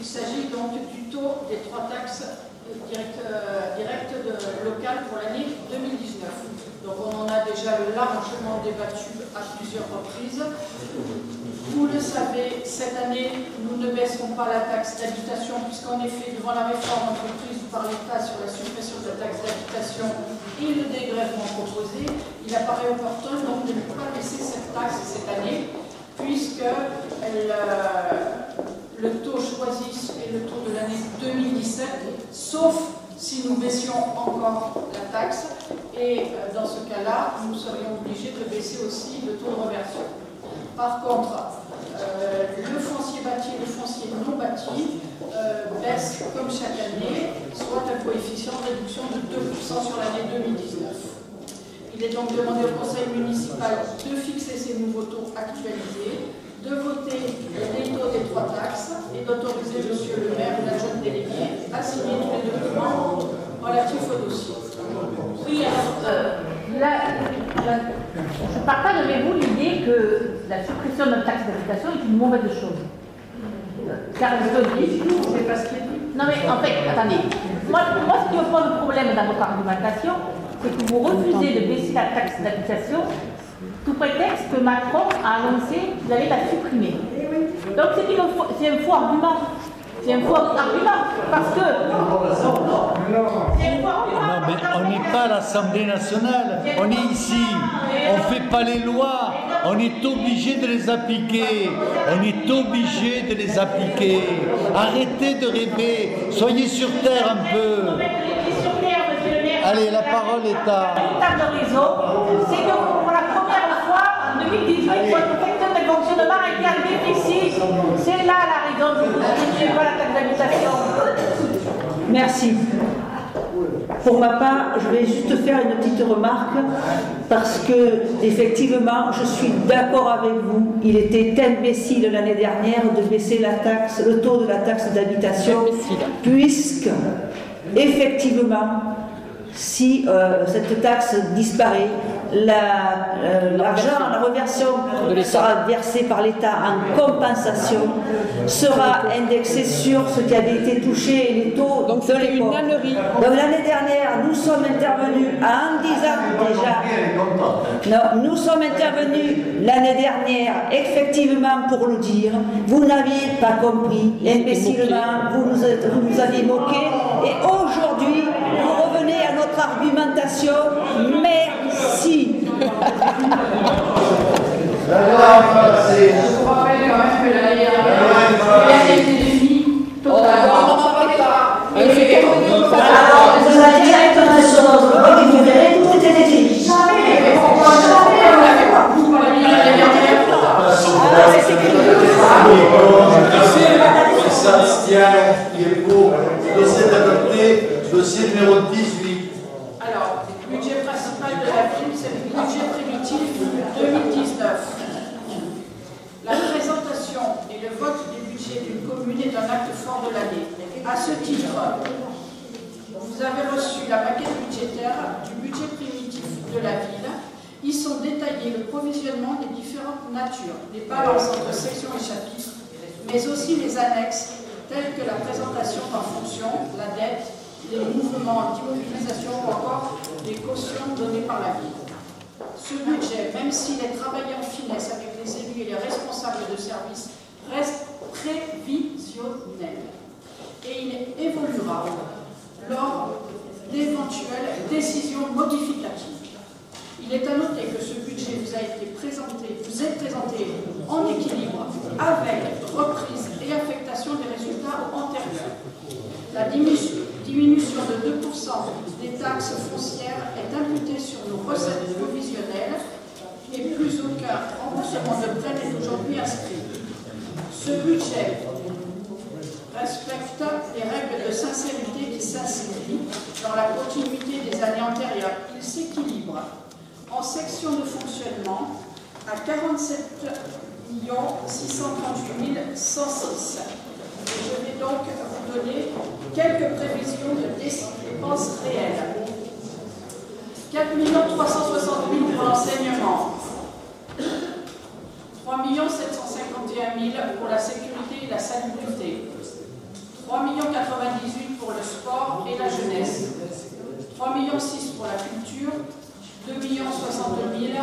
s'agit donc du taux des 3 taxes directes locales pour l'année 2019. Donc on en a déjà largement débattu à plusieurs reprises. Vous le savez, cette année, nous ne baisserons pas la taxe d'habitation, puisqu'en effet, devant la réforme entreprise par l'État sur la suppression de la taxe d'habitation et le dégrèvement proposé, il apparaît opportun donc de ne pas baisser cette taxe cette année, puisque le taux choisi est le taux de l'année 2017, sauf si nous baissions encore la taxe, et dans ce cas-là, nous serions obligés de baisser aussi le taux de reversion. Par contre, le foncier bâti et le foncier non bâti baissent comme chaque année, soit un coefficient de réduction de 2% sur l'année 2019. Il est donc demandé au conseil municipal de fixer ces nouveaux taux actualisés, de voter les taux des 3 taxes et d'autoriser monsieur le maire ou l'adjoint délégué à signer tous les documents relatifs au dossier. Oui, alors, je partage avec vous l'idée que la suppression de la taxe d'habitation est une mauvaise chose. Car c'est pas ce qu'il dit. Non mais en fait, attendez, moi ce qui me pose problème dans votre argumentation, c'est que vous refusez de baisser la taxe d'habitation sous prétexte que Macron a annoncé qu'il allait la supprimer. Donc c'est un faux argument. C'est un faux argument, parce que... Non, mais on n'est pas à l'Assemblée nationale, on est ici, on ne fait pas les lois, on est obligé de les appliquer, on est obligé de les appliquer. Arrêtez de rêver, soyez sur terre un peu. Allez, la parole est à... C'est que pour la première fois, en 2018, votre secteur de fonctionnement a été en déficit. C'est là la raison que vous ne pas la taxe d'habitation. Merci. Pour ma part, je vais juste faire une petite remarque parce que, effectivement, je suis d'accord avec vous. Il était imbécile l'année dernière de baisser la taxe, le taux de la taxe d'habitation, puisque, effectivement, si cette taxe disparaît, l'argent, la reversion sera versée par l'État en compensation, sera indexé sur ce qui avait été touché et les taux de l'époque. Donc l'année dernière, nous sommes intervenus en disant déjà, non, nous sommes intervenus l'année dernière effectivement pour le dire, vous n'aviez pas compris, imbécilement, vous nous aviez moqué, et aujourd'hui, vous revenez à notre argumentation, merci. Je vous rappelle quand même que l'année dernière, il a été défini totalement. Vous allez dire quelque chose, vous verrez, tout était défini. Jamais, on n'avait pas beaucoup parlé l'année dernière. Qui s'abstient, qui est pour, dossier adopté, dossier numéro 18. Alors, le budget principal de la ville, c'est le budget primitif 2019. La présentation et le vote du budget d'une commune est un acte fort de l'année. À ce titre, vous avez reçu la maquette budgétaire du budget primitif de la ville. Y sont détaillés le provisionnement des différentes natures, les balances entre sections et chapitres, mais aussi les annexes, telles que la présentation en fonction, la dette, les mouvements d'immobilisation ou encore les cautions données par la ville. Ce budget, même s'il est travaillé en finesse avec les élus et les responsables de service, reste prévisionnel et il évoluera lors d'éventuelles décisions modificatives. Il est à noter que ce budget vous est présenté en équilibre avec reprise et affectation des résultats antérieurs. La diminution de 2% des taxes foncières est imputée sur nos recettes provisionnelles et plus aucun remboursement de prêt n'est aujourd'hui inscrit. Ce budget respecte les règles de sincérité qui s'inscrivent dans la continuité des années antérieures. Il s'équilibre en section de fonctionnement à 47 638 106. Et je vais donc vous donner quelques prévisions de dépenses réelles. 4 360 000 pour l'enseignement, 3 751 000 pour la sécurité et la salubrité, 60 000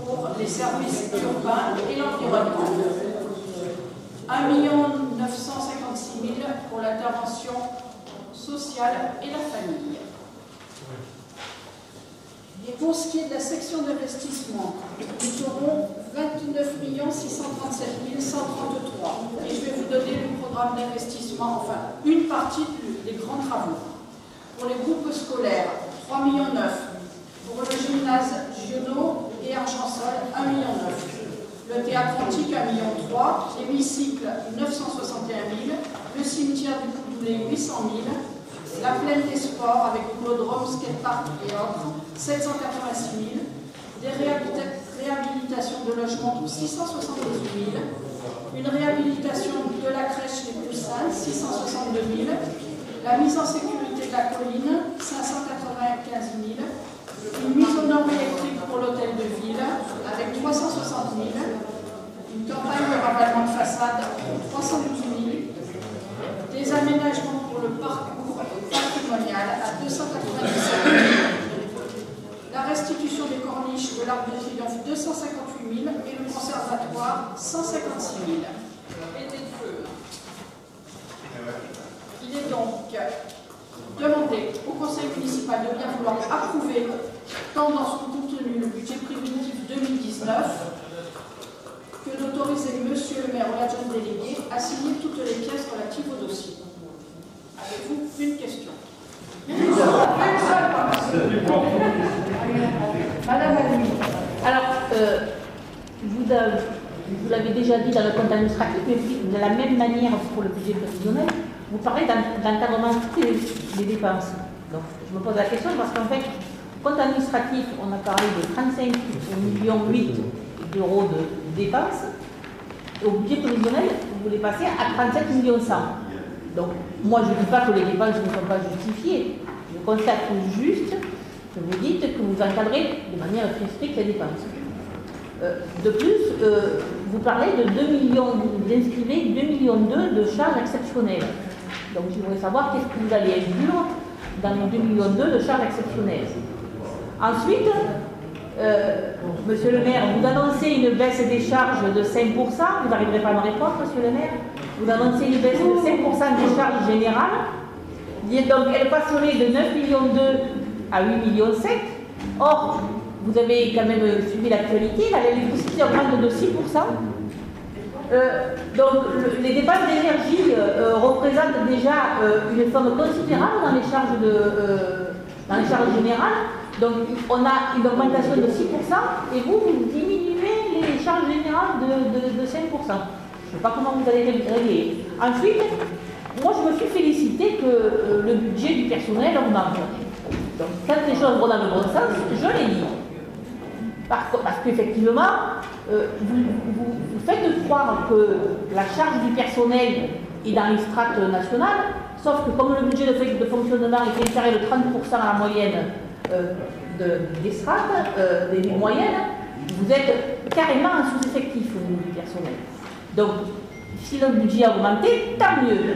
pour les services urbains et l'environnement. 1 956 000 pour l'intervention sociale et la famille. Et pour ce qui est de la section d'investissement, nous aurons 29 637 133. Et je vais vous donner le programme d'investissement, enfin une partie des grands travaux. Pour les groupes scolaires, 3,9 millions. Pour le gymnase Giono et Argençol, 1,9 million. Le théâtre antique, 1,3 million. L'hémicycle, 961 000. Le cimetière du Coudoulet, 800 000. La plaine des sports avec boulodrome, skatepark et autres, 786 000. Des réhabilitations de logements pour 678 000. Une réhabilitation de la crèche des Poussins, 662 000. La mise en sécurité de la colline, 595 000. Une mise aux normes électriques pour l'hôtel de ville, avec 360 000. Une campagne de ravalement de façade, 312 000. Des aménagements pour le parcours patrimonial à 297 000. La restitution des corniches de l'Arc de Triomphe, 258 000. Et le conservatoire, 156 000. Et des feux. Il est donc demandé au Conseil municipal de bien vouloir approuver, tant dans son contenu, le budget préventif 2019, que d'autoriser Monsieur le maire ou l'adjoint délégué à signer toutes les pièces relatives au dossier. Avez-vous une question? Madame la ministre. Alors, vous l'avez déjà dit dans le compte administratif, mais de la même manière pour le budget prévisionnel, vous parlez d'encadrement des dépenses. Donc, je me pose la question parce qu'en fait, compte administratif, on a parlé de 35,8 millions d'euros de dépenses. Et au budget prévisionnel, vous voulez passer à 37,1 millions. Donc, moi, je ne dis pas que les dépenses ne sont pas justifiées. Je constate juste que vous dites que vous encadrez de manière très stricte les dépenses. De plus, vous parlez de 2 millions, vous inscrivez 2,2 millions de charges exceptionnelles. Donc, je voudrais savoir qu'est-ce que vous allez inclure dans les 2,2 millions de charges exceptionnelles. Ensuite, Monsieur le maire, vous annoncez une baisse des charges de 5%, vous n'arriverez pas à me répondre, Monsieur le maire. Vous annoncez une baisse de 5% des charges générales. Donc, elle passerait de 9,2 millions à 8,7 millions. Or, vous avez quand même suivi l'actualité, l'électricité augmente de 6%. Donc, les dépenses d'énergie représentent déjà une somme considérable dans les charges générales. Donc, on a une augmentation de 6% et vous diminuez les charges générales de 5%. Je ne sais pas comment vous allez régler. Ensuite, moi, je me suis félicité que le budget du personnel augmente. Donc, quand les choses vont dans le bon sens, je l'ai dit. Parce qu'effectivement, vous faites croire que la charge du personnel est dans les strates nationales, sauf que comme le budget de fonctionnement est inférieur de 30% à la moyenne des strates, des moyennes, vous êtes carrément en sous-effectif au niveau du personnel. Donc, si le budget a augmenté, tant mieux.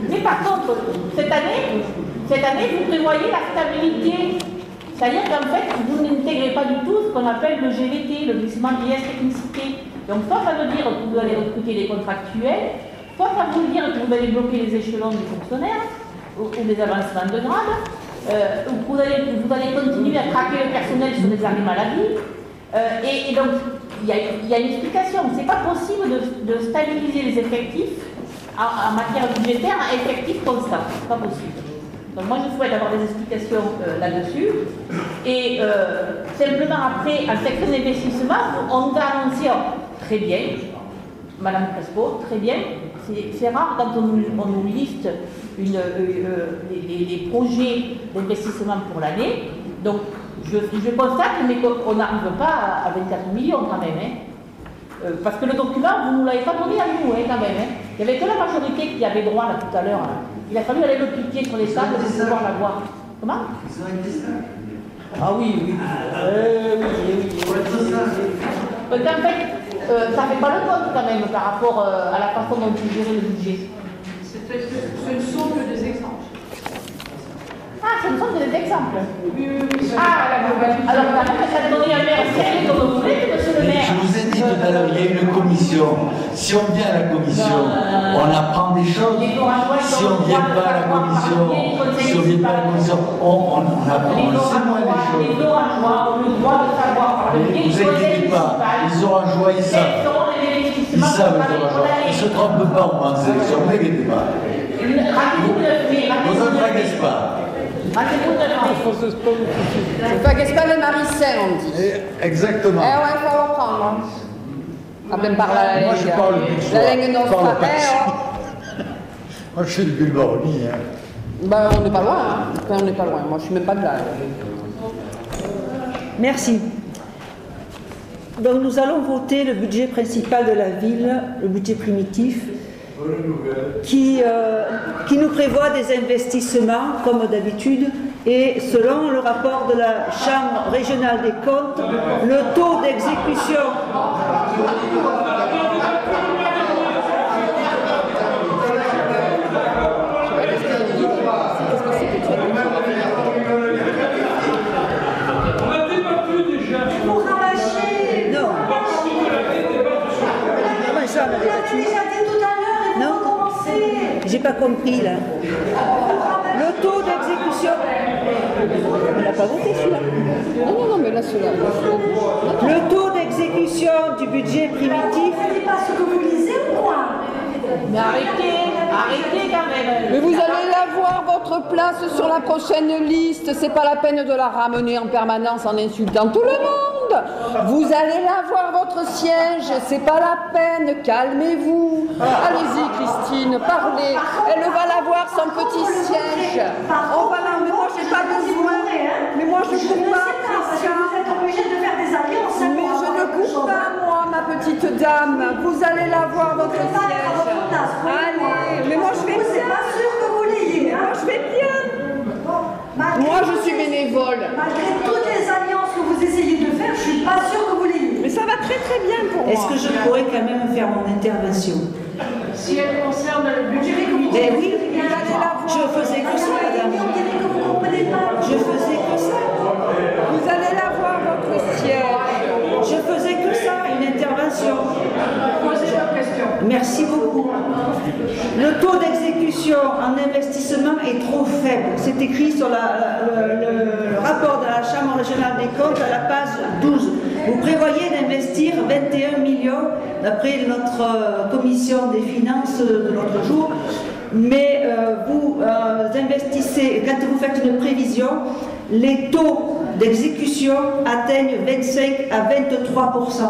Mais par contre, cette année, vous prévoyez la stabilité. C'est-à-dire qu'en fait, vous n'intégrez pas du tout ce qu'on appelle le GVT, le glissement vieillesse technicité. Donc, soit ça veut dire que vous allez recruter des contractuels, soit ça veut dire que vous allez bloquer les échelons des fonctionnaires, ou des avancements de grade, vous allez continuer à traquer le personnel sur des arrêts maladie. Et donc, il y a une explication. Ce n'est pas possible de stabiliser les effectifs en matière budgétaire à effectifs constants. Ce n'est pas possible. Donc moi, je souhaite avoir des explications là-dessus. Et simplement après, en section d'investissement, on va annoncer, très bien, Madame Crespo, très bien, c'est rare quand on nous liste les projets d'investissement pour l'année. Donc, je constate qu'on n'arrive pas à 24 millions quand même. Parce que le document, vous ne nous l'avez pas donné à nous quand même. Il n'y avait que la majorité qui avait droit là tout à l'heure. Il a fallu aller le cliquer sur les tables pour pouvoir l'avoir. Comment? Ah oui. Donc en fait, ça ne fait pas le compte quand même par rapport à la façon dont vous gérez le budget. Ce ne sont que des exemples. Ah, ce ne sont que des cet exemple. Ah, alors maintenant, ça a donné un maire sérieux comme vous voulez, monsieur le maire. Je vous ai dit tout à l'heure, il y a une commission. Si on vient à la commission, on apprend des choses. Si on ne vient pas à la commission, on apprend moins les choses. Les Orangeois ont le droit de savoir par le biais du Vous inquiétez pas, les Orangeois, ils savent. Ils savent, les Orangeois. Ils ne se trompent pas en pensée, ne vous inquiétez pas. Vous ne tracassez pas. Ne tracasse pas les Marissais, on dit. Exactement. Eh ouais, il faut reprendre. Ah ben par la Moi, je parle du la langue non Moi, oh. je suis de Bulbaroni. Ben, on n'est pas loin, hein. Enfin, on n'est pas loin. Moi, je suis même pas de là. Merci. Donc nous allons voter le budget principal de la ville, le budget primitif, qui nous prévoit des investissements, comme d'habitude, et selon le rapport de la Chambre régionale des comptes, le taux d'exécution... J'ai pas compris là. Le taux d'exécution. On n'a pas voté celui-là. Non, mais là, celui-là. Le taux d'exécution du budget primitif. Vous ne pas ce que vous lisez ou quoi? Mais arrêtez quand même. Mais vous allez l'avoir, votre place sur la prochaine liste. C'est pas la peine de la ramener en permanence en insultant tout le monde. Vous allez l'avoir, votre siège. C'est pas la peine. Calmez-vous. Allez-y, Christine, parlez. Elle va l'avoir, son petit siège. On va la... Mais moi, j'ai pas besoin. Mais moi, je ne coupe pas, Christian. Vous êtes obligé de faire des alliances. Mais je ne coupe pas, moi, ma petite dame. Vous allez l'avoir, votre siège. Allez, mais moi, je fais bien. C'est pas sûr que vous l'ayez. Moi, je fais bien. Moi, je suis bénévole. Malgré toutes les alliances que vous essayez de faire, je suis pas sûre que vous l'ayez. Mais ça va très très bien pour moi. Est-ce que je pourrais quand même faire mon intervention? Si elle concerne le budget Eh oui, je faisais que ça, madame. Je faisais que ça. Vous allez l'avoir, votre siège. Je faisais que ça, une intervention. Posez la question. Merci beaucoup. Le taux d'exécution en investissement est trop faible. C'est écrit sur le rapport de la Chambre régionale des comptes à la page 12. Vous prévoyez d'investir 21 millions, d'après notre commission des finances de l'autre jour, mais vous investissez, quand vous faites une prévision, les taux d'exécution atteignent 25 à 23%.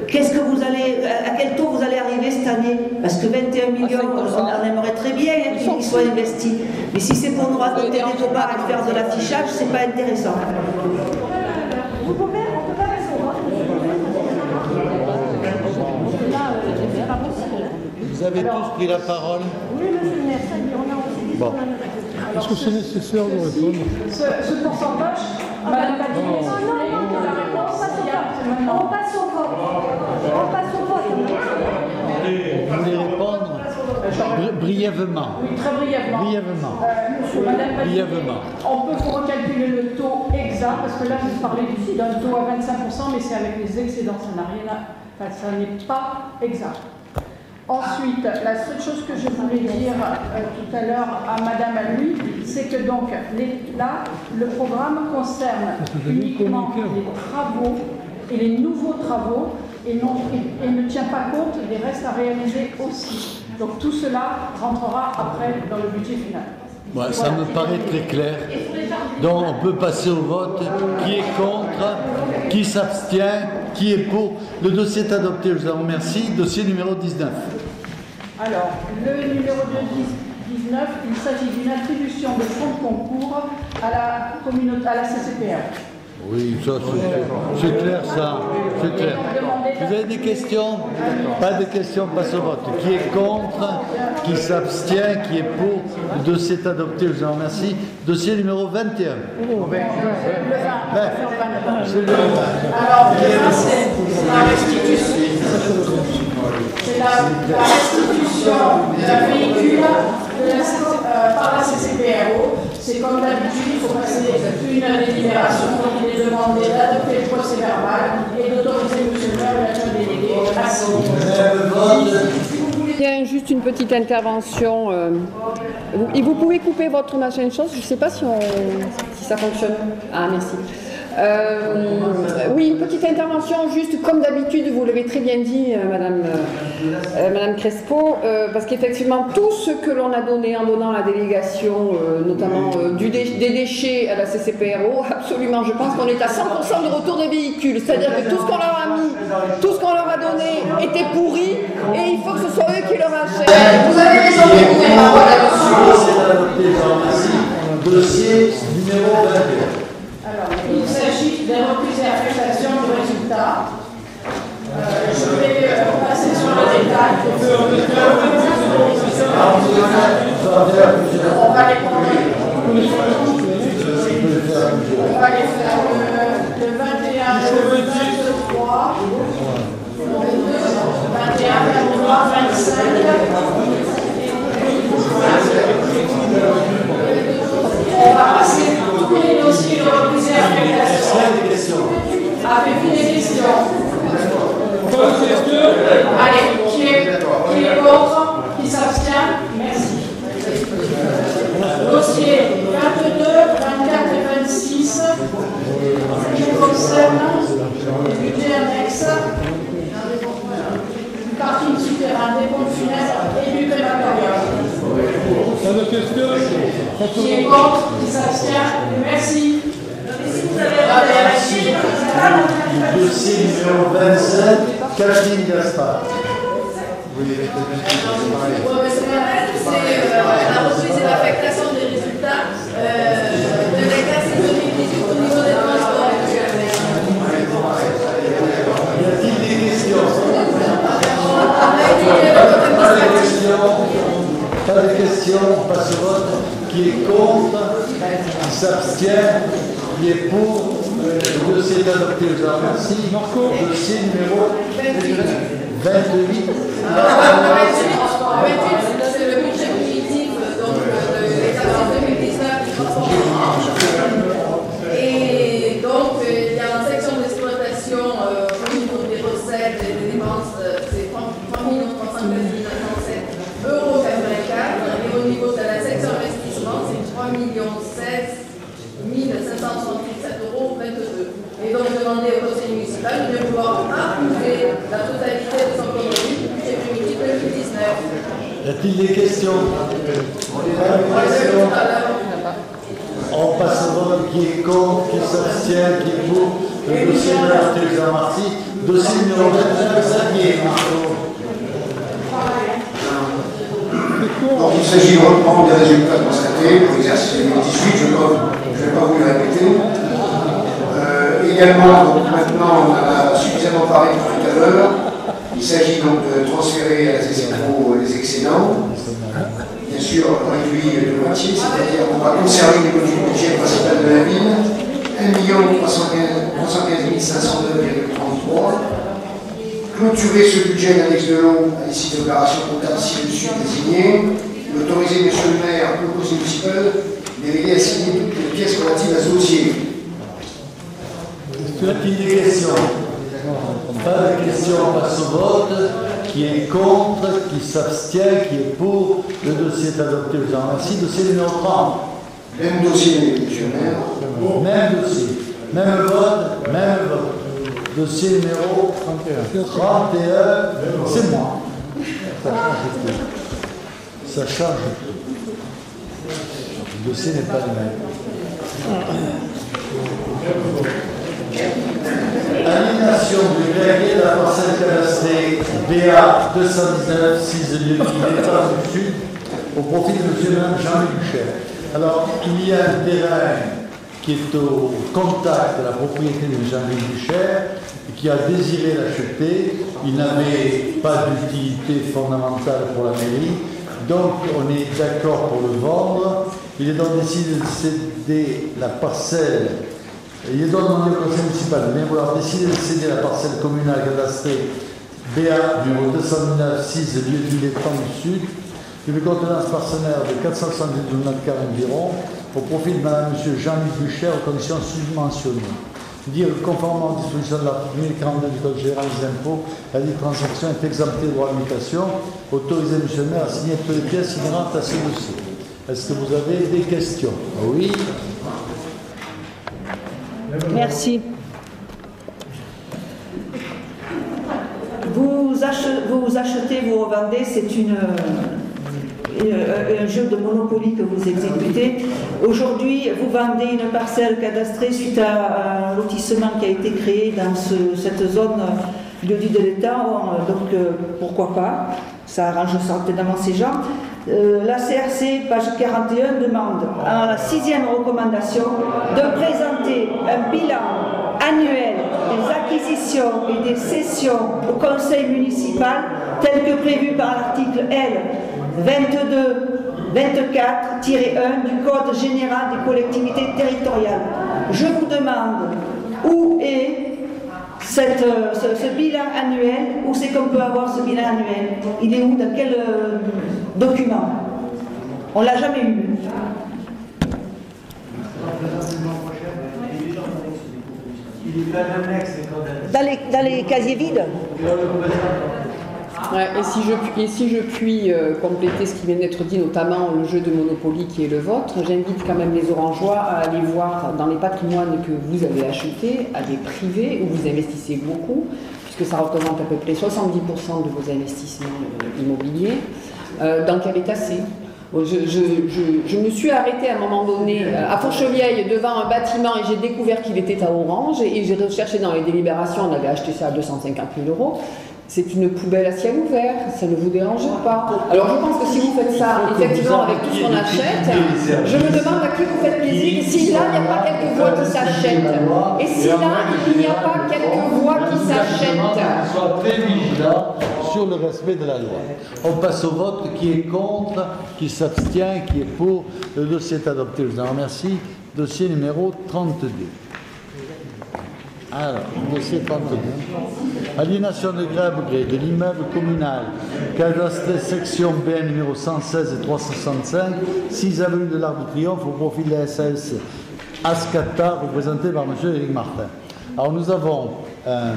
Qu'est-ce que vous allez, à quel taux vous allez arriver cette année? Parce que 21 millions, on aimerait très bien qu'ils soient investis. Mais si c'est pour nous raconter des débats et faire de l'affichage, c'est pas intéressant. Vous pouvez, on peut pas répondre. Vous avez tous pris la parole? Oui, monsieur le maire, ça y est, on a aussi Bon. Est-ce que c'est nécessaire de répondre? Ce pourcentage, Madame la ministre, on passe au vote. On passe au vote. Vous voulez répondre? Brièvement. Oui, très brièvement. Brièvement. Monsieur, Madame la Brièvement. on peut vous recalculer le taux exact, parce que là, vous parlez ici d'un taux à 25%, mais c'est avec les excédents, ça n'a rien à... Enfin, ça n'est pas exact. Ensuite, la seule chose que je voulais dire tout à l'heure à Madame Alui, c'est que donc, là, le programme concerne uniquement les travaux et les nouveaux travaux et ne tient pas compte des restes à réaliser aussi. Donc tout cela rentrera après dans le budget final. Ouais, ça me paraît très clair. Donc on peut passer au vote. Qui est contre? Qui s'abstient? Qui est pour? Le dossier est adopté, je vous en remercie. Dossier numéro 19. Alors, le numéro 19, il s'agit d'une attribution de fonds de concours à la CCPR. Oui, ça c'est clair ça, c'est clair. Vous avez des questions? Pas de questions, passe au vote. Qui est contre? Qui s'abstient? Qui est pour? Le dossier est adopté, je vous en remercie. Dossier numéro 21. C'est le 20. Alors, c'est la restitution. C'est la restitution d'un véhicule par la CCPRO. C'est comme d'habitude, il faut passer une délibération. Donc il est demandé d'adopter le procès verbal et d'autoriser M. le maire et l'adjoint délégué. Merci. Bien, juste une petite intervention. Et vous pouvez couper votre machin de chose. Je ne sais pas si ça fonctionne. Ah, merci. Oui, une petite intervention, juste comme d'habitude, vous l'avez très bien dit, Madame Crespo, parce qu'effectivement, tout ce que l'on a donné en donnant la délégation, notamment des déchets à la CCPRO, absolument, je pense qu'on est à 100% de retour des véhicules, c'est-à-dire que tout ce qu'on leur a mis, tout ce qu'on leur a donné était pourri, et il faut que ce soit eux qui leur achètent. Vous avez raison de couper ma parole là-dessus. Dossier numéro 21. Alors, il s'agit des reprises et affectations de résultats. Je vais passer sur le détail. On va les prendre. On va les faire le 21, le 23, 21, 23, 25. On va passer tous les dossiers de reprise et affectation. Avez-vous des questions? Allez, qui est contre? Qui s'abstient? Merci. Dossier 22, 24 et 26 qui concernent les budgets annexes du parking souterrain, des pompes funèbres et du crématorium. Qui est contre? Qui s'abstient? Merci. Dossier numéro 27, Catherine Gaspard. C'est la reprise et l'affectation des résultats de l'exercice 2018 au niveau des transports. Y a-t-il des questions? Pas de questions, on passe au vote. Qui est contre? Qui s'abstient? Qui est pour? Le dossier est adopté, je vous remercie. Dossier numéro 28. C'est le budget positif de l'exercice 2019 du transport. Et donc, il y a une section d'exploitation au niveau des recettes et des dépenses, c'est 3 315 907,84 €. Et au niveau de la section investissement, c'est 3 16 767,22 €. Et donc, demander au conseil municipal de pouvoir approuver la totalité de son contenu du budget primitif 2019. Y a-t-il des questions? On passe au vote. Qui est contre? Qui s'abstient? Qui est pour? Le dossier de l'article Jean-Marty. Dossier numéro 29, Xavier Marceau. Donc, il s'agit de reprendre les résultats constatés pour l'exercice 2018. Je ne vais pas vous les répéter. Également, donc, maintenant, on a suffisamment parlé tout à l'heure. Il s'agit donc de transférer à la CCPRO les excédents. Bien sûr, réduit de moitié, c'est-à-dire qu'on va conserver les niveau du budget principal de la ville, 1 315 509,33 €. Clôturer ce budget d'annexe de l'eau à l'issue de l'opération comptable ci-dessus désignée. Autoriser M. le maire, le conseil municipal, délégué à signer toutes les pièces relatives à ce dossier. Y a-t-il des questions? Pas de questions, on passe au vote. Qui est contre? Qui s'abstient? Qui est pour? Le dossier est adopté, je vous remercie. Dossier numéro 30. Même dossier, M. le maire. Même dossier. Même vote. Même vote. Dossier numéro 31. C'est moi. Ça change tout. Ça change tout. Le dossier n'est pas le même. Aliénation du greffier de la parcelle cadastrée BA 219 6 lieux du Sud au profit de M. Jean-Luc Bucher. Alors, il y a un terrain qui est au contact de la propriété de Jean-Luc Bucher et qui a désiré l'acheter. Il n'avait pas d'utilité fondamentale pour la mairie, donc on est d'accord pour le vendre. Il est donc décidé de céder la parcelle. Il est donc demandé au conseil municipal de bien vouloir décider de céder la parcelle communale cadastrée BA numéro 209 6 lieu du Sud, d'une contenance parcellaire de 472 mètres carrés environ, au profit de Madame et Monsieur Jean-Luc Bucher aux conditions subventionnées. Dire conformément aux dispositions de l'article 1042 du Code général des impôts, la dite transaction est exemptée de droit de mutation. Autoriser M. le maire à signer toutes les pièces inhérentes à ce dossier. Est-ce que vous avez des questions? Oui. Merci. Vous achetez, vous revendez, c'est un jeu de Monopoly que vous exécutez. Aujourd'hui, vous vendez une parcelle cadastrée suite à un lotissement qui a été créé dans cette zone lieu-dit de l'État. Donc, pourquoi pas? Ça arrange certainement ces gens. La CRC, page 41, demande à la 6e recommandation de présenter un bilan annuel des acquisitions et des cessions au conseil municipal tel que prévu par l'article L 22-24-1 du Code général des collectivités territoriales. Je vous demande où est ce bilan annuel, où c'est qu'on peut avoir ce bilan annuel? Il est où? Dans quel document? On ne l'a jamais eu. Dans les casiers vides. Ouais, et si je puis compléter ce qui vient d'être dit, notamment le jeu de Monopoly qui est le vôtre, j'invite quand même les Orangeois à aller voir dans les patrimoines que vous avez achetés, à des privés où vous investissez beaucoup, puisque ça représente à peu près 70% de vos investissements immobiliers, dans quel état c'est. Je me suis arrêtée à un moment donné à Fourchevieille devant un bâtiment et j'ai découvert qu'il était à Orange et j'ai recherché dans les délibérations, on avait acheté ça à 250 000 €. C'est une poubelle à ciel ouvert, ça ne vous dérange pas. Alors je pense que si vous faites ça, effectivement, avec tout ce qu'on achète, je me demande à qui vous faites plaisir, et si là, il n'y a pas quelques voix qui s'achètent. Et si là, il n'y a pas quelques voix qui s'achètent. Sois très vigilant sur le respect de la loi. On passe au vote. Qui est contre, qui s'abstient, qui est pour. Le dossier est adopté. Je vous en remercie. Dossier numéro 32. Alors, dossier 32. Aliénation de gré à gré de l'immeuble communal, cadastré section BN numéro 116 et 365, 6 avenue de l'Arc de Triomphe, au profit de la SAS Ascata, représenté par M. Éric Martin. Alors, nous avons un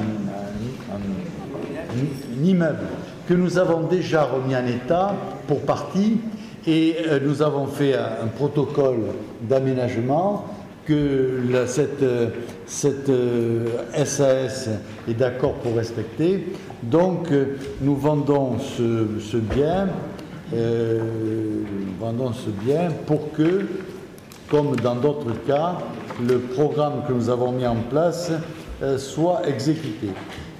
immeuble que nous avons déjà remis en état pour partie, et nous avons fait un protocole d'aménagement que cette SAS est d'accord pour respecter. Donc, nous vendons ce bien pour que, comme dans d'autres cas, le programme que nous avons mis en place soit exécuté.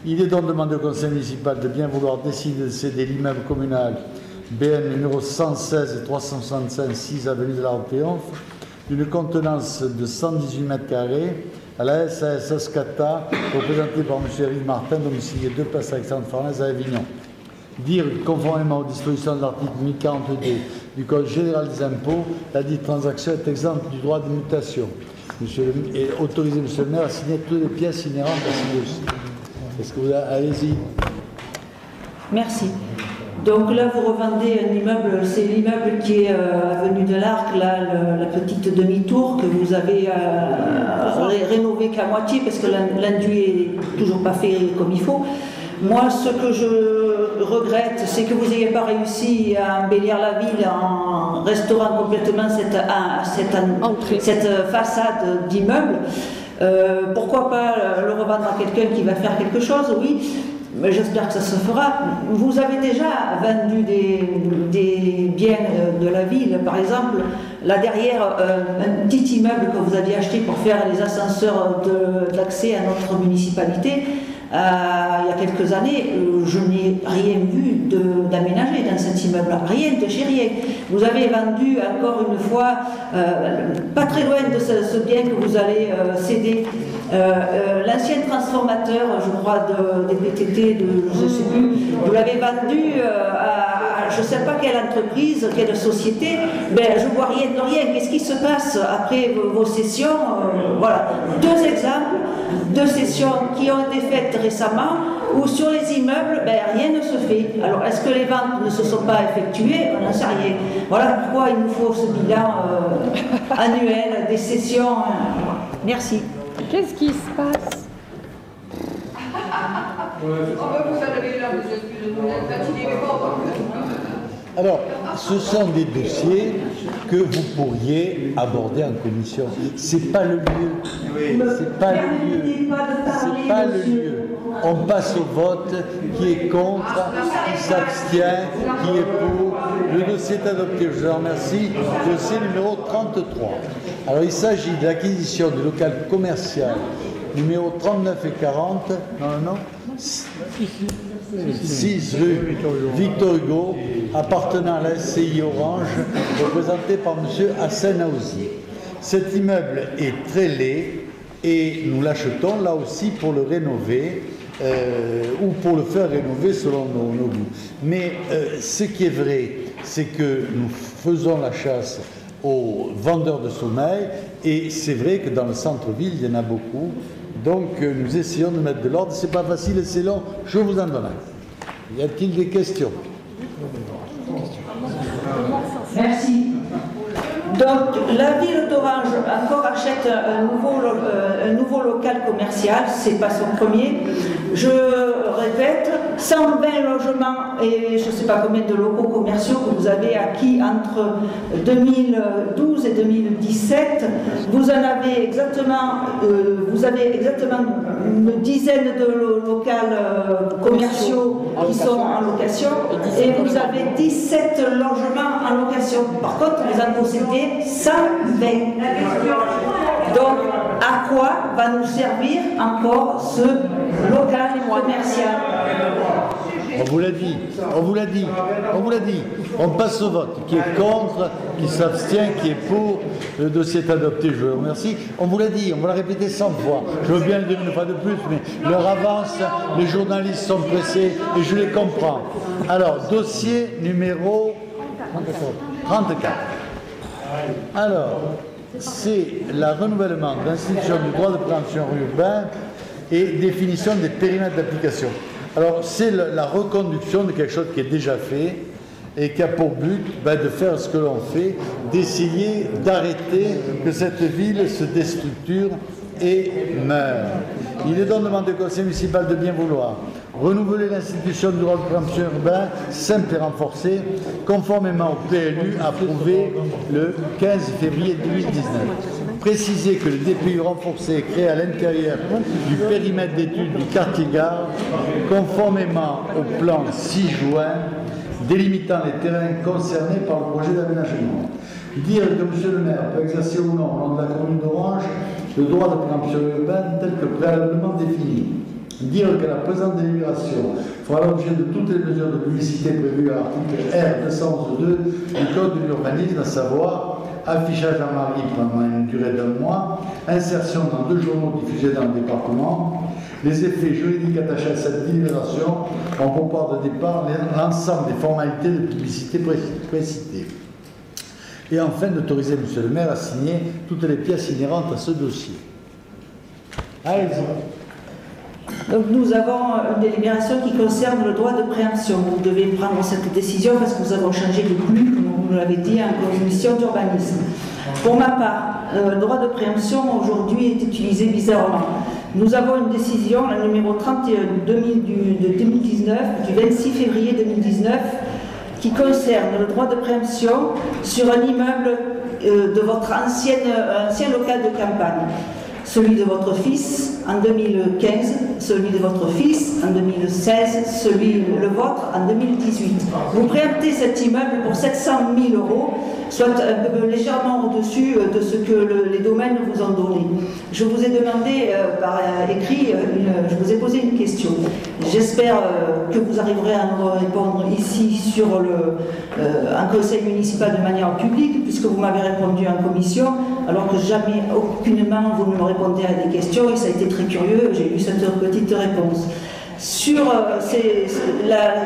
Il est donc demandé au conseil municipal de bien vouloir décider de céder l'immeuble communal BN numéro 116 et 365, 6 avenue de l'Arc de Triomphe, d'une contenance de 118 m² à la SAS Ascata, représentée par M. Éric Martin, domicilié 2 place Alexandre Farnèse à Avignon. Dire conformément aux dispositions de l'article 1042 du Code général des impôts, la dite transaction est exempte du droit de mutation. Et autoriser M. le maire à signer toutes les pièces inhérentes à ce dossier. Est-ce que vous allez-y? Merci. Donc là, vous revendez un immeuble, c'est l'immeuble qui est avenue de l'Arc, la petite demi-tour que vous avez rénové qu'à moitié parce que l'enduit est toujours pas fait comme il faut. Moi, ce que je regrette, c'est que vous n'ayez pas réussi à embellir la ville en restaurant complètement cette façade d'immeuble. Pourquoi pas le revendre à quelqu'un qui va faire quelque chose, oui. Mais j'espère que ça se fera. Vous avez déjà vendu des biens de la ville, par exemple, là derrière, un petit immeuble que vous aviez acheté pour faire les ascenseurs d'accès à notre municipalité. Il y a quelques années, je n'ai rien vu d'aménager dans cet immeuble, rien de chez rien. Vous avez vendu encore une fois, pas très loin de ce bien que vous allez céder, l'ancien transformateur, je crois, des PTT, je ne sais plus, vous l'avez vendu à je ne sais pas quelle entreprise, quelle société, ben, je ne vois rien de rien. Qu'est-ce qui se passe après vos sessions? Voilà, 2 exemples. de cessions qui ont été faites récemment, où sur les immeubles, rien ne se fait. Alors, est-ce que les ventes ne se sont pas effectuées? On n'en sait rien. Voilà pourquoi il nous faut ce bilan annuel des cessions. Merci. Qu'est-ce qui se passe? Alors, ce sont des dossiers que vous pourriez aborder en commission. C'est pas le lieu. C'est pas le lieu. C'est pas le lieu. On passe au vote. Qui est contre? Qui s'abstient? Qui est pour? Le dossier est adopté. Je vous remercie. Dossier numéro 33. Alors, il s'agit de l'acquisition du local commercial numéro 39 et 40. Non. 6 rue Victor Hugo, appartenant à la SCI Orange, représenté par M. Hassan Aouzi. Cet immeuble est très laid et nous l'achetons là aussi pour le rénover ou pour le faire rénover selon nos goûts. Mais ce qui est vrai, c'est que nous faisons la chasse aux vendeurs de sommeil et c'est vrai que dans le centre-ville, il y en a beaucoup. Donc nous essayons de mettre de l'ordre. C'est pas facile et c'est long. Je vous en donne. Y a-t-il des questions? Merci. Donc la ville d'Orange encore achète un nouveau local commercial, c'est pas son premier. Je répète, 120 logements et je ne sais pas combien de locaux commerciaux que vous avez acquis entre 2012 et 2017. Vous avez exactement une dizaine de locaux commerciaux qui sont en location et vous avez 17 logements en location. Par contre, vous en possédez 120. Donc, à quoi va nous servir encore ce local commercial? On vous l'a dit, on vous l'a dit, on vous l'a dit. On passe au vote. Qui est contre, qui s'abstient, qui est pour. Le dossier est adopté, je vous remercie. On vous l'a dit, on va le répéter 100 fois. Je veux bien le dire une fois de plus, mais l'heure avance, les journalistes sont pressés et je les comprends. Alors, dossier numéro 34. Alors, c'est le renouvellement de l'institution du droit de préemption urbain et définition des périmètres d'application. Alors, c'est la reconduction de quelque chose qui est déjà fait et qui a pour but de faire ce que l'on fait, d'essayer d'arrêter que cette ville se déstructure et meure. Il est donc demandé au conseil municipal de bien vouloir renouveler l'institution du droit de préemption urbain simple et renforcé, conformément au PLU approuvé le 15 février 2019. Préciser que le DPU renforcé est créé à l'intérieur du périmètre d'études du quartier Gare, conformément au plan 6 juin, délimitant les terrains concernés par le projet d'aménagement. Dire que M. le maire peut exercer ou non, au nom de la commune d'Orange, le droit de préemption urbaine tel que préalablement défini. Dire que la présente délibération fera l'objet de toutes les mesures de publicité prévues à l'article R211.2 du Code de l'urbanisme, à savoir affichage à Marie pendant une durée d'1 mois, insertion dans 2 journaux diffusés dans le département. Les effets juridiques attachés à cette délibération ont pour part de départ l'ensemble des formalités de publicité précitées. Et enfin, d'autoriser M. le maire à signer toutes les pièces inhérentes à ce dossier. Allez-y. Donc nous avons une délibération qui concerne le droit de préemption. Vous devez prendre cette décision parce que nous avons changé de plus, comme vous l'avez dit, en commission d'urbanisme. Pour ma part, le droit de préemption aujourd'hui est utilisé bizarrement. Nous avons une décision, la numéro 31 de 2019, du 26 février 2019, qui concerne le droit de préemption sur un immeuble de votre ancien local de campagne. Celui de votre fils en 2015, celui de votre fils en 2016, le vôtre en 2018. Vous préemptez cet immeuble pour 700 000 €, soit légèrement au-dessus de ce que les domaines vous ont donné. Je vous ai demandé par écrit, je vous ai posé une question. J'espère que vous arriverez à nous répondre ici sur un conseil municipal de manière publique, puisque vous m'avez répondu en commission, alors que jamais, aucunement, vous ne me répondez à des questions, et ça a été très curieux, j'ai eu cette petite réponse. Sur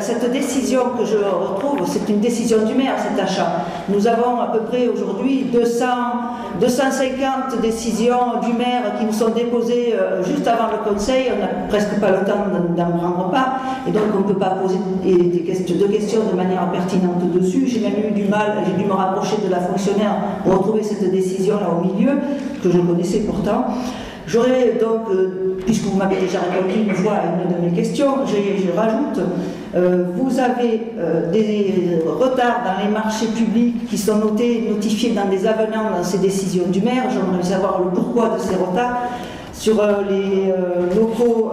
cette décision que je retrouve, c'est une décision du maire, cet achat. Nous avons à peu près aujourd'hui 250 décisions du maire qui nous sont déposées juste avant le conseil. On n'a presque pas le temps d'en prendre part, et donc on ne peut pas poser de questions de manière pertinente dessus. J'ai même eu du mal, j'ai dû me rapprocher de la fonctionnaire pour retrouver cette décision là au milieu, que je connaissais pourtant. J'aurais donc, puisque vous m'avez déjà répondu une fois à une de mes questions, je rajoute, vous avez des retards dans les marchés publics qui sont notifiés dans des avenants dans ces décisions du maire. J'aimerais savoir le pourquoi de ces retards sur les locaux,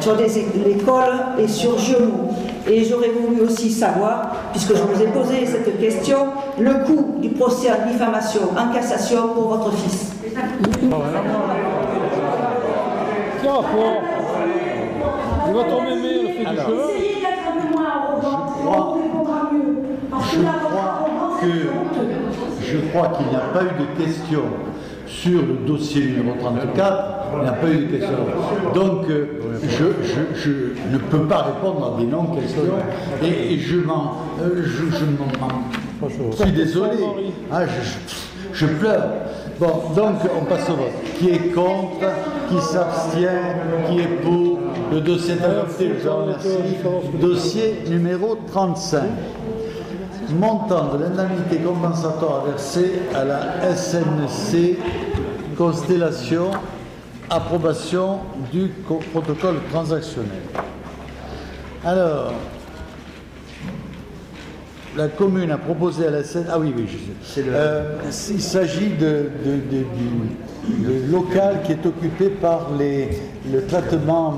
sur les écoles et sur Giomont. Et j'aurais voulu aussi savoir, puisque je vous ai posé cette question, le coût du procès en diffamation, en cassation pour votre fils. Tiens, quoi? Il va ton mémé, le fait du cheveu. Essayez d'être un peu moins arrogant, on répondra mieux. Parce que je crois qu'il n'y a pas eu de question sur le dossier numéro 34, il n'y a pas eu de question. Donc, je ne peux pas répondre à des non-questions et je suis désolé. Ah, je pleure. Bon, donc on passe au vote. Qui est contre? Qui s'abstient? Qui est pour? Le dossier est adopté, je vous remercie. Dossier numéro 35. Montant de l'indemnité compensatoire versée à la SNC Constellation, approbation du protocole transactionnel. Alors, la commune a proposé à la SNC... Ah oui, je sais. Il s'agit de local qui est occupé par le traitement,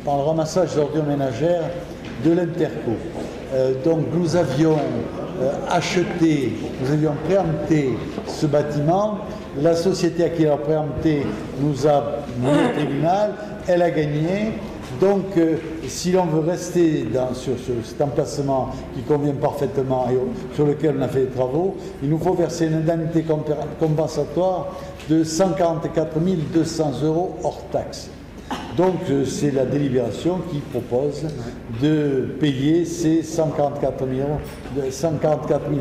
par le ramassage d'ordures ménagères de l'Interco. Donc nous avions préempté ce bâtiment. La société à qui elle a préempté nous a mis au tribunal, elle a gagné. Donc, si l'on veut rester sur cet emplacement qui convient parfaitement et sur lequel on a fait des travaux, il nous faut verser une indemnité compensatoire de 144 200 € hors taxe. Donc, c'est la délibération qui propose de payer ces 144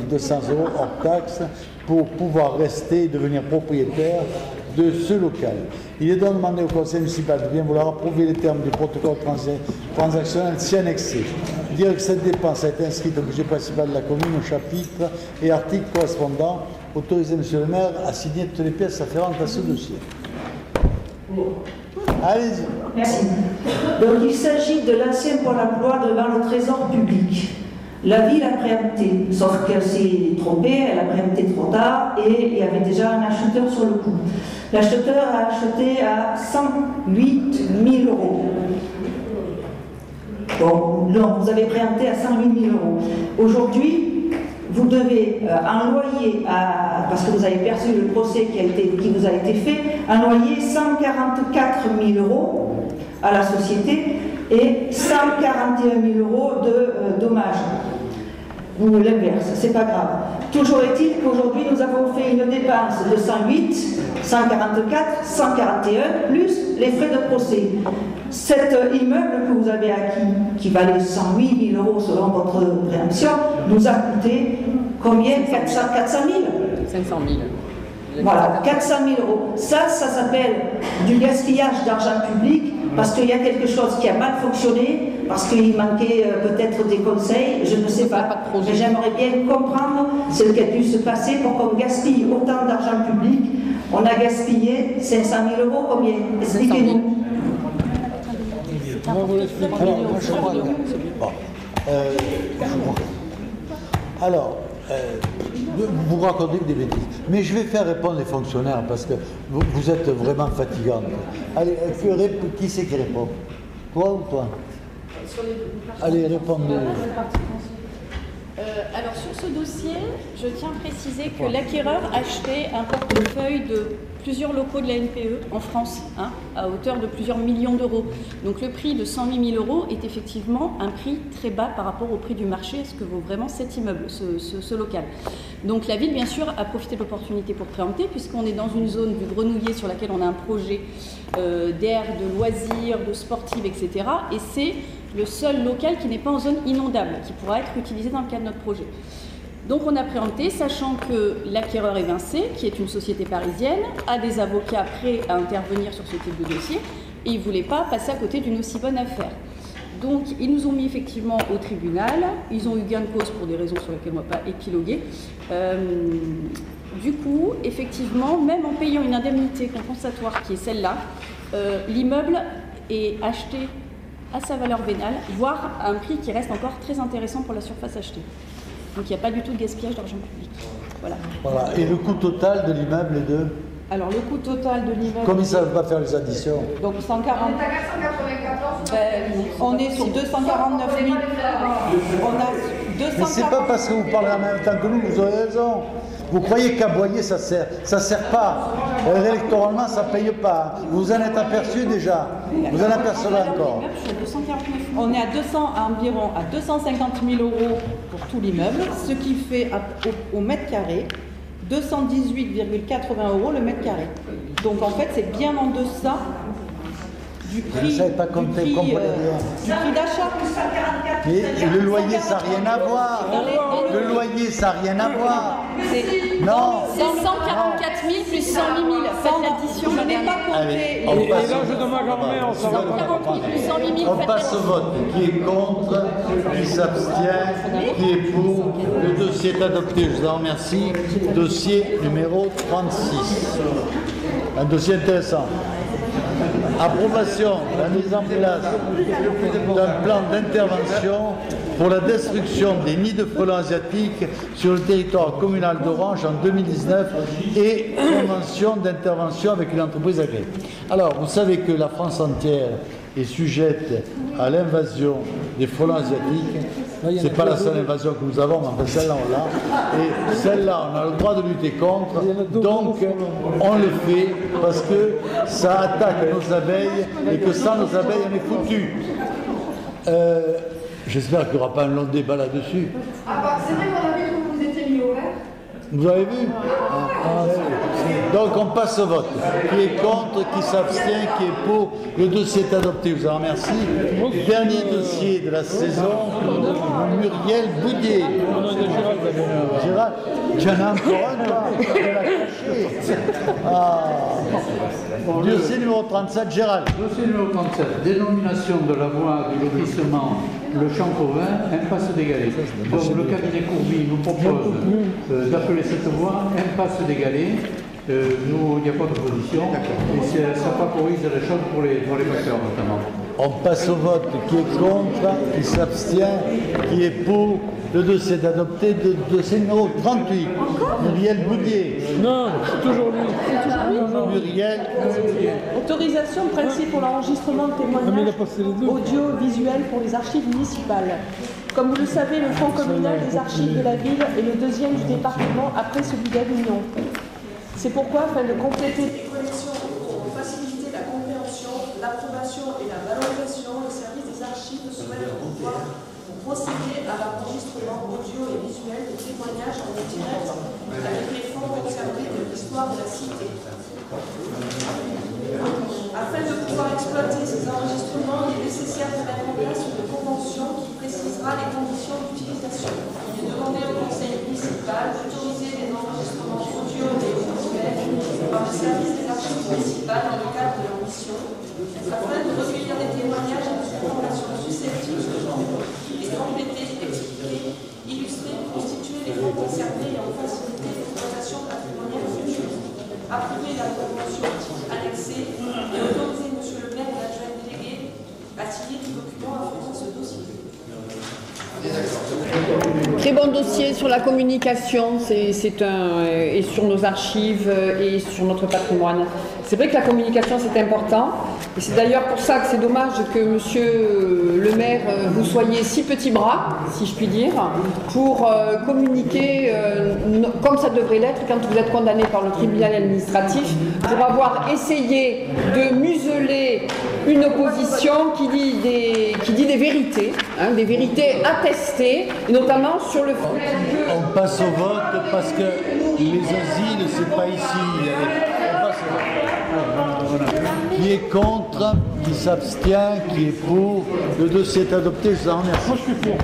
200 € hors taxe pour pouvoir rester et devenir propriétaire de ce local. Il est donc demandé au conseil municipal de bien vouloir approuver les termes du protocole transactionnel si annexé. Dire que cette dépense a été inscrite au budget principal de la commune au chapitre et article correspondant. Autoriser monsieur le maire à signer toutes les pièces afférentes à ce dossier. Allez-y. Merci. Donc il s'agit de l'ancien Pôle emploi devant le trésor public. La ville a préempté, sauf qu'elle s'est trompée, elle a préempté trop tard et il y avait déjà un acheteur sur le coup. L'acheteur a acheté à 108 000 €. Bon, non, vous avez préempté à 108 000 €. Aujourd'hui, vous devez un loyer, parce que vous avez perçu le procès qui vous a été fait, un loyer 144 000 € à la société et 141 000 € de dommages. Ou l'inverse, c'est pas grave. Toujours est-il qu'aujourd'hui nous avons fait une dépense de 108, 144, 141, plus les frais de procès. Cet immeuble que vous avez acquis, qui valait 108 000 € selon votre préemption, nous a coûté combien? 400 000 500 000. Voilà, 400 000 €. Ça s'appelle du gaspillage d'argent public parce qu'il y a quelque chose qui a mal fonctionné, parce qu'il manquait peut-être des conseils, je ne sais pas. Mais j'aimerais bien comprendre ce qui a dû se passer pour qu'on gaspille autant d'argent public. On a gaspillé 500 000 €, combien? Expliquez-nous. Alors, vous racontez des bêtises. Mais je vais faire répondre les fonctionnaires parce que vous êtes vraiment fatigante. Allez, qui c'est qui répond? Toi ou toi? Allez, répondez. Alors sur ce dossier, je tiens à préciser que l'acquéreur achetait un portefeuille de plusieurs locaux de la NPE en France, à hauteur de plusieurs millions d'euros. Donc le prix de 108 000 € est effectivement un prix très bas par rapport au prix du marché, ce que vaut vraiment cet immeuble, ce local. Donc la ville, bien sûr, a profité de l'opportunité pour préempter, puisqu'on est dans une zone du Grenouillet sur laquelle on a un projet d'air, de loisirs, de sportives, etc. Et c'est le seul local qui n'est pas en zone inondable, qui pourra être utilisé dans le cadre de notre projet. Donc on a préempté, sachant que l'acquéreur Évincé, qui est une société parisienne, a des avocats prêts à intervenir sur ce type de dossier, et ils ne voulaient pas passer à côté d'une aussi bonne affaire. Donc ils nous ont mis effectivement au tribunal, ils ont eu gain de cause pour des raisons sur lesquelles on ne va pas épiloguer. Du coup, effectivement, même en payant une indemnité compensatoire qui est celle-là, l'immeuble est acheté à sa valeur vénale, voire à un prix qui reste encore très intéressant pour la surface achetée. Donc il n'y a pas du tout de gaspillage d'argent public. Voilà. Voilà. Et le coût total de l'immeuble est de... Alors le coût total de l'immeuble... Comme ils ne savent pas faire les additions. Donc 140... On est à 494. On est sur 249 000. On a 240... Mais c'est pas parce que vous parlez en même temps que nous, vous avez raison. Vous croyez qu'aboyer, ça sert pas. Électoralement, ça paye pas. Vous en êtes aperçu déjà. Vous en apercevez encore. On est à environ à 250 000 € pour tout l'immeuble, ce qui fait au mètre carré 218,80 € le mètre carré. Donc en fait, c'est bien en deçà du prix d'achat. Et le loyer, ça n'a rien à voir. Le loyer, ça n'a rien à voir. Non. C'est 144 000 plus 108 000. Faites l'addition. Je n'ai pas compté. Et l'âge de ma grand-mère, on s'en va. 140 000 plus 108 000. On passe au vote. Qui est contre? Qui s'abstient? Qui est pour? Le dossier est adopté. Je vous en remercie. Dossier numéro 36. Un dossier intéressant. Approbation de la mise en place d'un plan d'intervention pour la destruction des nids de frelons asiatiques sur le territoire communal d'Orange en 2019 et convention d'intervention avec une entreprise agréée. Alors, vous savez que la France entière est sujette à l'invasion des frelons asiatiques. Ce n'est pas la seule invasion que nous avons, mais enfin celle-là on l'a. Et celle-là, on a le droit de lutter contre, donc on le fait parce que ça attaque nos abeilles et que sans nos abeilles, on est foutu. J'espère qu'il n'y aura pas un long débat là-dessus. Ah bah, c'est vrai qu'on a vu que vous vous étiez mis au vert. Vous avez vu? Donc on passe au vote. Qui est contre, qui s'abstient, qui est pour? Le dossier est adopté, je vous en remercie. Dernier dossier de la saison, Muriel Boudier. Gérald, j'en ai encore un là, je vais la cacher. Dossier numéro 37, Gérald. Dossier numéro 37, dénomination de la voie du lotissement Le Champ-Cauvin, impasse des Galets. Donc le cabinet Courbis nous propose d'appeler cette voie impasse des Galets. Nous, il n'y a pas d'opposition et ça favorise les choses pour les pêcheurs notamment. On passe au vote. Qui est contre, qui s'abstient, qui est pour? Le dossier est adopté. Dossier numéro 38. Muriel Boudier. Non, c'est toujours lui. Muriel. Autorisation de principe pour l'enregistrement de témoignages audiovisuels pour les archives municipales. Comme vous le savez, le Fonds communal des archives de la ville est le deuxième du département après celui d'Avignon. C'est pourquoi, afin de compléter les collections pour faciliter la compréhension, l'approbation et la valorisation, le service des archives souhaite pouvoir procéder à l'enregistrement audio et visuel des témoignages en direct avec les fonds conservés de l'histoire de la cité. Afin de pouvoir exploiter ces enregistrements, il est nécessaire de mettre en place une convention qui précisera les conditions d'utilisation. Il est demandé au conseil municipal d'autoriser les enregistrements audio et visuels par le service des archives municipales dans le cadre de leur mission, afin de recueillir des témoignages et des informations susceptibles et compléter, expliquer, illustrer, constituer les fonds conservés et en faciliter l'exploitation patrimoniale future. Approuver la convention annexée et autoriser M. le maire et l'adjoint délégué à signer du document afférent à ce dossier. Très bon dossier sur la communication, et sur nos archives et sur notre patrimoine. C'est vrai que la communication c'est important, et c'est d'ailleurs pour ça que c'est dommage que monsieur le maire, vous soyez si petits bras, si je puis dire, pour communiquer comme ça devrait l'être quand vous êtes condamné par le tribunal administratif, pour avoir essayé de museler une opposition qui dit des vérités, hein, des vérités attestées, et notamment sur le fait que... On passe au vote parce que les asiles, c'est pas ici. On passe au vote. Voilà. Qui est contre, qui s'abstient, qui est pour. Le dossier est adopté, je vous en remercie. Moi, je suis pour.